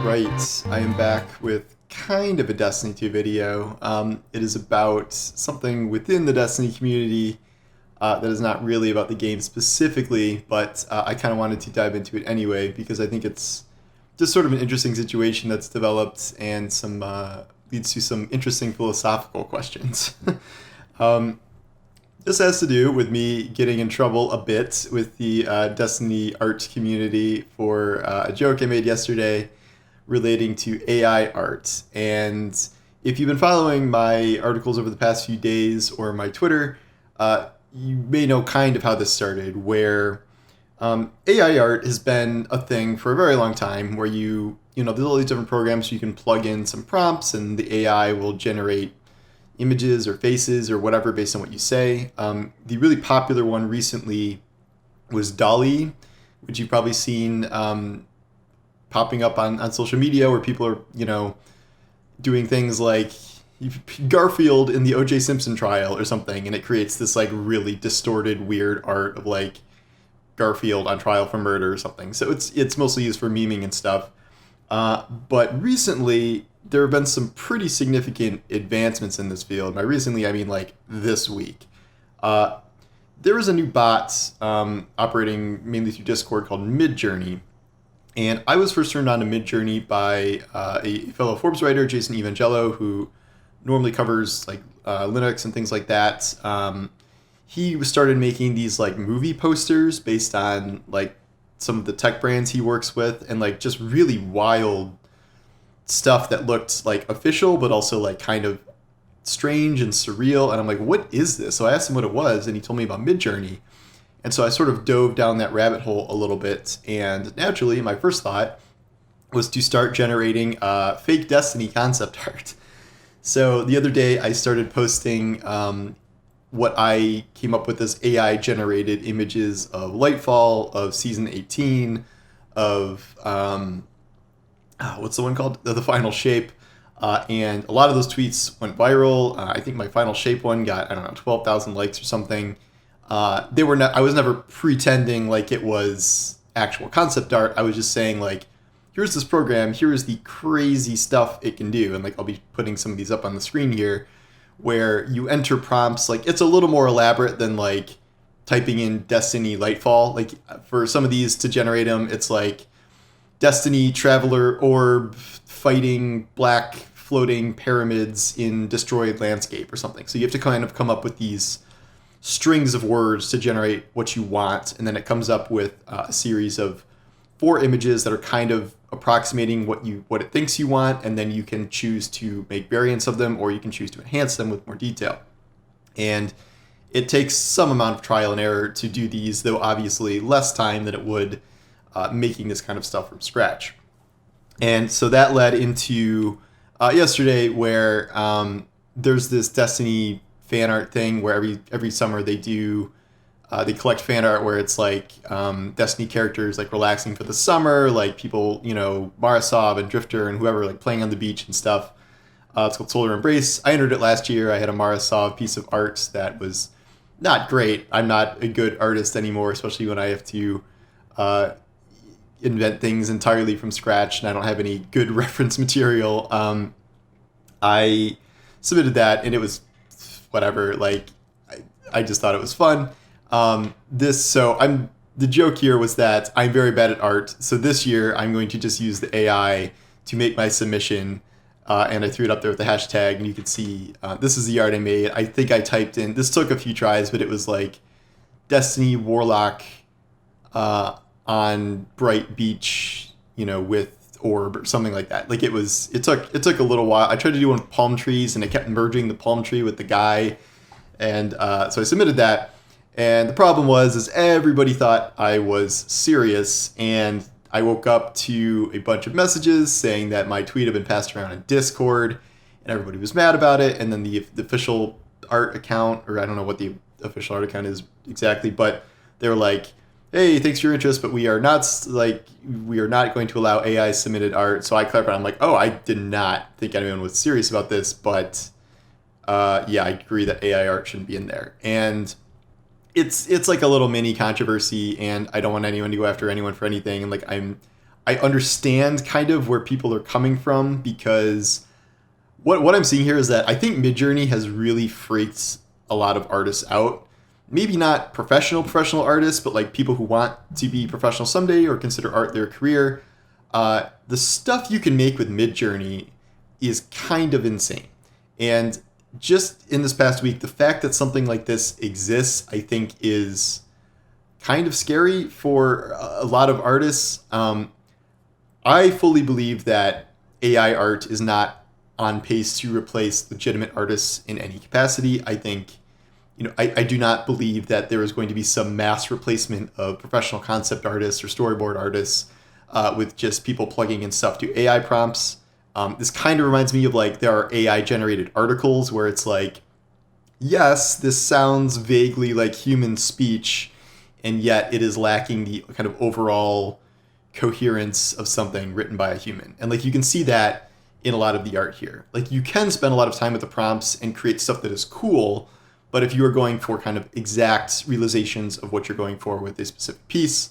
right, I am back with kind of a Destiny 2 video. It is about something within the Destiny community that is not really about the game specifically, but I kind of wanted to dive into it anyway because I think it's just sort of an interesting situation that's developed and some leads to some interesting philosophical questions. um, this has to do with me getting in trouble a bit with the Destiny art community for a joke I made yesterday relating to AI art. And if you've been following my articles over the past few days or my Twitter, you may know kind of how this started, where AI art has been a thing for a very long time, where there's all these different programs you can plug in some prompts and the AI will generate images or faces or whatever based on what you say. The really popular one recently was Dolly, which you've probably seen popping up on social media, where people are, doing things like Garfield in the O.J. Simpson trial or something, and it creates this like really distorted, weird art of like Garfield on trial for murder or something. So it's mostly used for memeing and stuff. But recently, there have been some pretty significant advancements in this field. By recently, I mean like this week. There is a new bot operating mainly through Discord called MidJourney. And I was first turned on to MidJourney by a fellow Forbes writer, Jason Evangelo, who normally covers like Linux and things like that. He started making these like movie posters based on like some of the tech brands he works with, and like just really wild stuff that looked like official, but also like kind of strange and surreal. And I'm like, what is this? So I asked him what it was, and he told me about MidJourney. And so I sort of dove down that rabbit hole a little bit. And naturally, my first thought was to start generating fake Destiny concept art. So the other day, I started posting what I came up with as AI-generated images of Lightfall, of Season 18, of what's the one called? The Final Shape. And a lot of those tweets went viral. I think my Final Shape one got, 12,000 likes or something. They were not. I was never pretending like it was actual concept art. I was just saying like, here's this program. Here's the crazy stuff it can do. And like, I'll be putting some of these up on the screen here, where you enter prompts. Like, it's a little more elaborate than like typing in Destiny Lightfall. Like for some of these to generate them, it's like Destiny Traveler Orb fighting black floating pyramids in destroyed landscape or something. So you have to kind of come up with these strings of words to generate what you want, and then it comes up with a series of 4 images that are kind of approximating what it thinks you want, and then you can choose to make variants of them, or you can choose to enhance them with more detail. And it takes some amount of trial and error to do these, though obviously less time than it would making this kind of stuff from scratch. And so that led into yesterday, where there's this Destiny fan art thing where every summer they do they collect fan art where it's like Destiny characters like relaxing for the summer, like people, Marasov and Drifter and whoever like playing on the beach and stuff. It's called Solar Embrace. I entered it last year. I had a Marasov piece of art that was not great. I'm not a good artist anymore, especially when I have to invent things entirely from scratch and I don't have any good reference material. I submitted that and it was whatever, like I just thought it was fun. The joke here was that I'm very bad at art, so this year I'm going to just use the AI to make my submission, and I threw it up there with the hashtag, and you can see this is the art I made. I think I typed in, this took a few tries, but it was like Destiny Warlock on bright beach, with orb or something like that. Like it took a little while. I tried to do one with palm trees and it kept merging the palm tree with the guy. And so I submitted that. And the problem is everybody thought I was serious. And I woke up to a bunch of messages saying that my tweet had been passed around in Discord and everybody was mad about it. And then the official art account, or I don't know what the official art account is exactly, but they were like, hey, thanks for your interest, but we are not going to allow AI submitted art. So I clarified. I'm like, oh, I did not think anyone was serious about this, but yeah, I agree that AI art shouldn't be in there. And it's like a little mini controversy, and I don't want anyone to go after anyone for anything. And like I I understand kind of where people are coming from, because what I'm seeing here is that I think MidJourney has really freaked a lot of artists out. Maybe not professional artists, but like people who want to be professional someday or consider art their career. The stuff you can make with MidJourney is kind of insane. And just in this past week, the fact that something like this exists, I think, is kind of scary for a lot of artists. I fully believe that AI art is not on pace to replace legitimate artists in any capacity. I think, I do not believe that there is going to be some mass replacement of professional concept artists or storyboard artists with just people plugging in stuff to AI prompts. This kind of reminds me of like there are AI generated articles where it's like, yes, this sounds vaguely like human speech, and yet it is lacking the kind of overall coherence of something written by a human. And like you can see that in a lot of the art here. Like you can spend a lot of time with the prompts and create stuff that is cool, but if you are going for kind of exact realizations of what you're going for with a specific piece,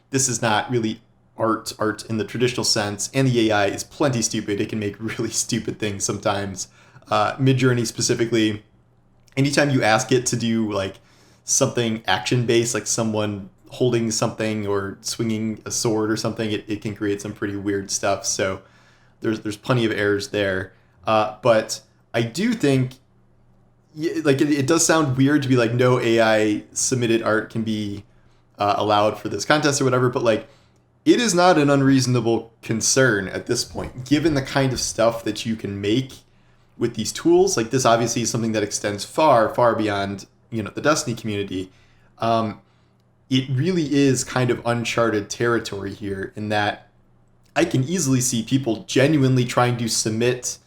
this is not really art in the traditional sense, and the AI is plenty stupid. It can make really stupid things sometimes. MidJourney specifically, anytime you ask it to do like something action based, like someone holding something or swinging a sword or something, it can create some pretty weird stuff. So there's plenty of errors there. But I do think, like, it does sound weird to be like, no AI submitted art can be allowed for this contest or whatever, but like, it is not an unreasonable concern at this point, given the kind of stuff that you can make with these tools. Like this obviously is something that extends far, far beyond, the Destiny community. It really is kind of uncharted territory here, in that I can easily see people genuinely trying to submit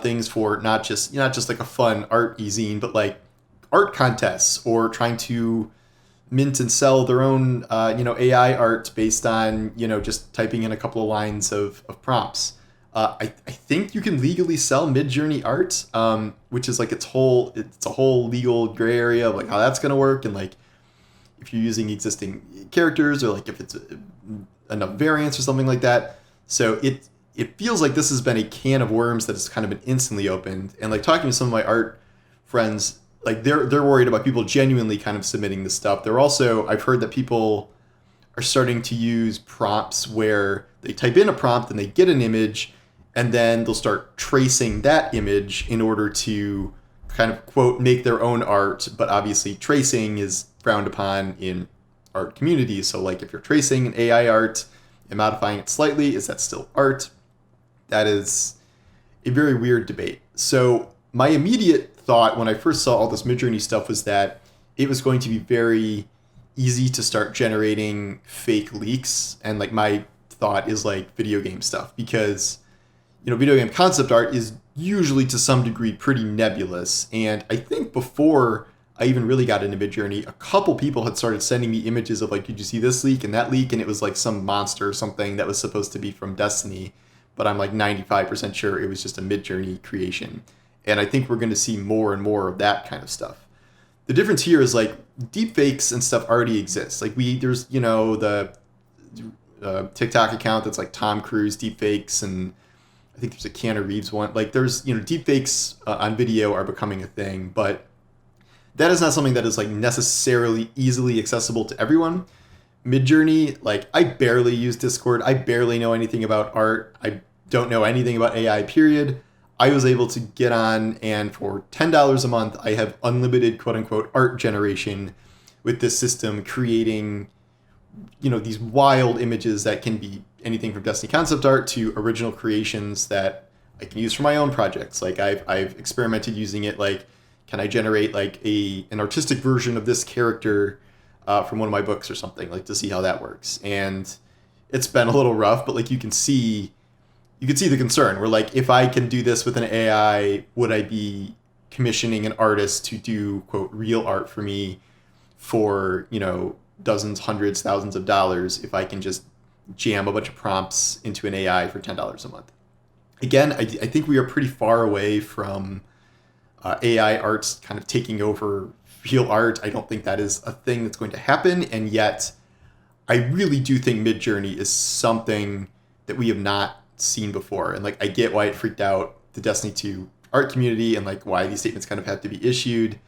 things for not just like a fun art e-zine, but like art contests, or trying to mint and sell their own AI art based on just typing in a couple of lines of prompts. I think you can legally sell MidJourney art, which is like it's a whole legal gray area of like how that's going to work, and like if you're using existing characters, or like if it's enough variants or something like that. So it feels like this has been a can of worms that has kind of been instantly opened. And like talking to some of my art friends, like they're worried about people genuinely kind of submitting this stuff. They're also, I've heard that people are starting to use prompts where they type in a prompt and they get an image, and then they'll start tracing that image in order to kind of, quote, make their own art. But obviously tracing is frowned upon in art communities. So like if you're tracing an AI art and modifying it slightly, is that still art? That is a very weird debate. So my immediate thought when I first saw all this MidJourney stuff was that it was going to be very easy to start generating fake leaks. And like my thought is like video game stuff, because video game concept art is usually to some degree pretty nebulous. And I think before I even really got into MidJourney, a couple people had started sending me images of like, did you see this leak and that leak? And it was like some monster or something that was supposed to be from Destiny, but I'm like 95% sure it was just a MidJourney creation. And I think we're going to see more and more of that kind of stuff. The difference here is like deepfakes and stuff already exists. Like there's the TikTok account that's like Tom Cruise deepfakes, and I think there's a Keanu Reeves one. Like there's deepfakes on video are becoming a thing, but that is not something that is like necessarily easily accessible to everyone. MidJourney, like I barely use Discord. I barely know anything about art. I don't know anything about AI, period. I was able to get on, and for $10 a month, I have unlimited quote unquote art generation with this system, creating, these wild images that can be anything from Destiny concept art to original creations that I can use for my own projects. Like I've experimented using it. Like, can I generate like an artistic version of this character from one of my books or something, like to see how that works? And it's been a little rough, but like you can see the concern where like, if I can do this with an AI, would I be commissioning an artist to do quote real art for me for, dozens, hundreds, thousands of dollars if I can just jam a bunch of prompts into an AI for $10 a month? Again, I think we are pretty far away from AI arts kind of taking over real art. I don't think that is a thing that's going to happen. And yet I really do think MidJourney is something that we have not seen before. And like, I get why it freaked out the Destiny 2 art community and like why these statements kind of have to be issued,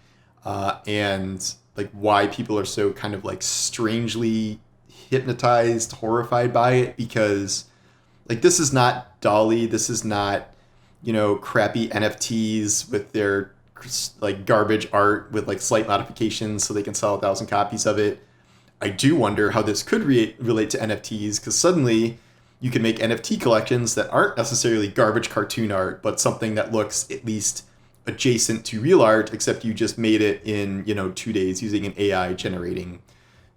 and like why people are so kind of like strangely hypnotized, horrified by it, because like this is not Dolly, this is not, you know, crappy NFTs with their like garbage art with like slight modifications so they can sell 1,000 copies of it. I do wonder how this could relate to NFTs, because suddenly you can make NFT collections that aren't necessarily garbage cartoon art, but something that looks at least adjacent to real art, except you just made it in, you know, 2 days using an AI generating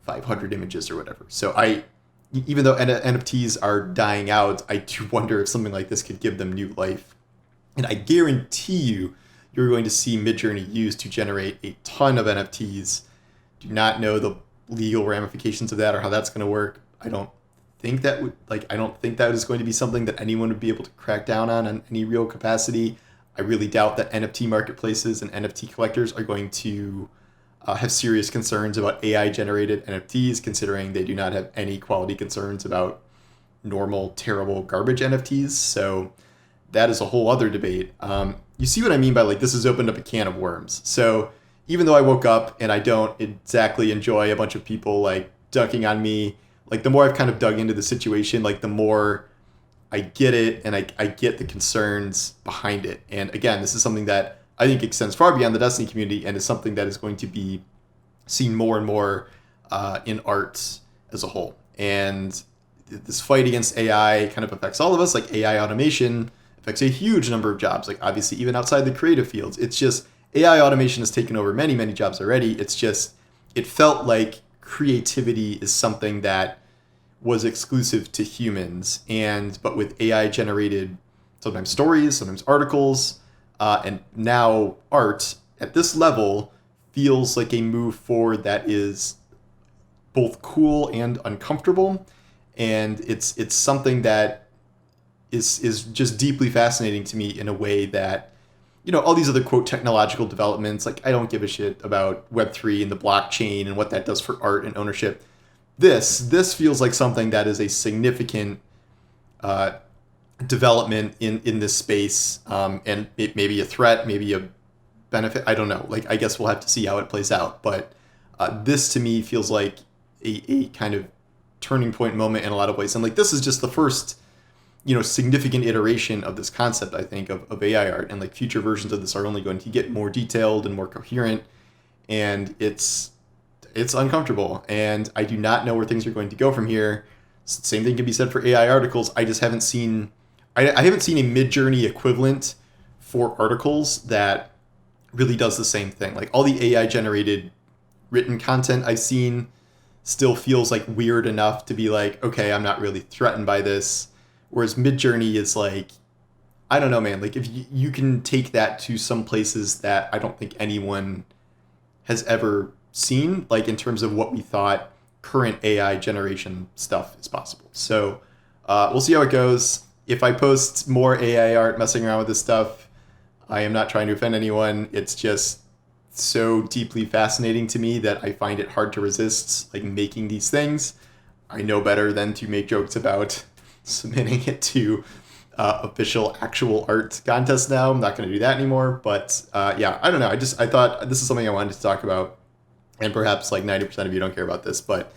500 images or whatever. So even though NFTs are dying out, I do wonder if something like this could give them new life. And I guarantee you're going to see MidJourney used to generate a ton of NFTs. Do not know the legal ramifications of that or how that's going to work. I don't think that is going to be something that anyone would be able to crack down on any real capacity. I really doubt that NFT marketplaces and NFT collectors are going to have serious concerns about AI-generated NFTs, considering they do not have any quality concerns about normal, terrible garbage NFTs. So that is a whole other debate. You see what I mean by like this has opened up a can of worms. So even though I woke up and I don't exactly enjoy a bunch of people like dunking on me, like the more I've kind of dug into the situation, like the more I get it, and I get the concerns behind it. And again, this is something that I think extends far beyond the Destiny community and is something that is going to be seen more and more in art as a whole. And this fight against AI kind of affects all of us. Like AI automation affects a huge number of jobs, like obviously even outside the creative fields. It's just AI automation has taken over many, many jobs already. It's just, it felt like creativity is something that was exclusive to humans. But with AI generated sometimes stories, sometimes articles, and now art at this level feels like a move forward that is both cool and uncomfortable. And it's something that is just deeply fascinating to me in a way that, you know, all these other quote technological developments, like I don't give a shit about Web3 and the blockchain and what that does for art and ownership. This feels like something that is a significant development in this space, and it may be a threat, maybe a benefit. I don't know. Like, I guess we'll have to see how it plays out. But this to me feels like a kind of turning point moment in a lot of ways. And like, this is just the first, you know, significant iteration of this concept, I think, of AI art. And like future versions of this are only going to get more detailed and more coherent. And it's uncomfortable. And I do not know where things are going to go from here. Same thing can be said for AI articles. I just haven't seen, I haven't seen a MidJourney equivalent for articles that really does the same thing. Like all the AI generated written content I've seen still feels like weird enough to be like, okay, I'm not really threatened by this. Whereas MidJourney is like, I don't know, man. Like if you can take that to some places that I don't think anyone has ever seen, like in terms of what we thought current AI generation stuff is possible. So we'll see how it goes. If I post more AI art messing around with this stuff, I am not trying to offend anyone. It's just so deeply fascinating to me that I find it hard to resist, like making these things. I know better than to make jokes about submitting it to official actual art contests now. I'm not going to do that anymore. But yeah, I don't know. I thought this is something I wanted to talk about. And perhaps like 90% of you don't care about this, but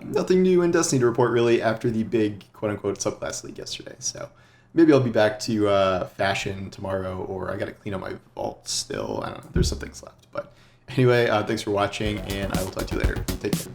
nothing new in Destiny to report really after the big quote-unquote subclass league yesterday. So maybe I'll be back to fashion tomorrow, or I got to clean up my vault still. I don't know. There's some things left. But anyway, thanks for watching, and I will talk to you later. Take care.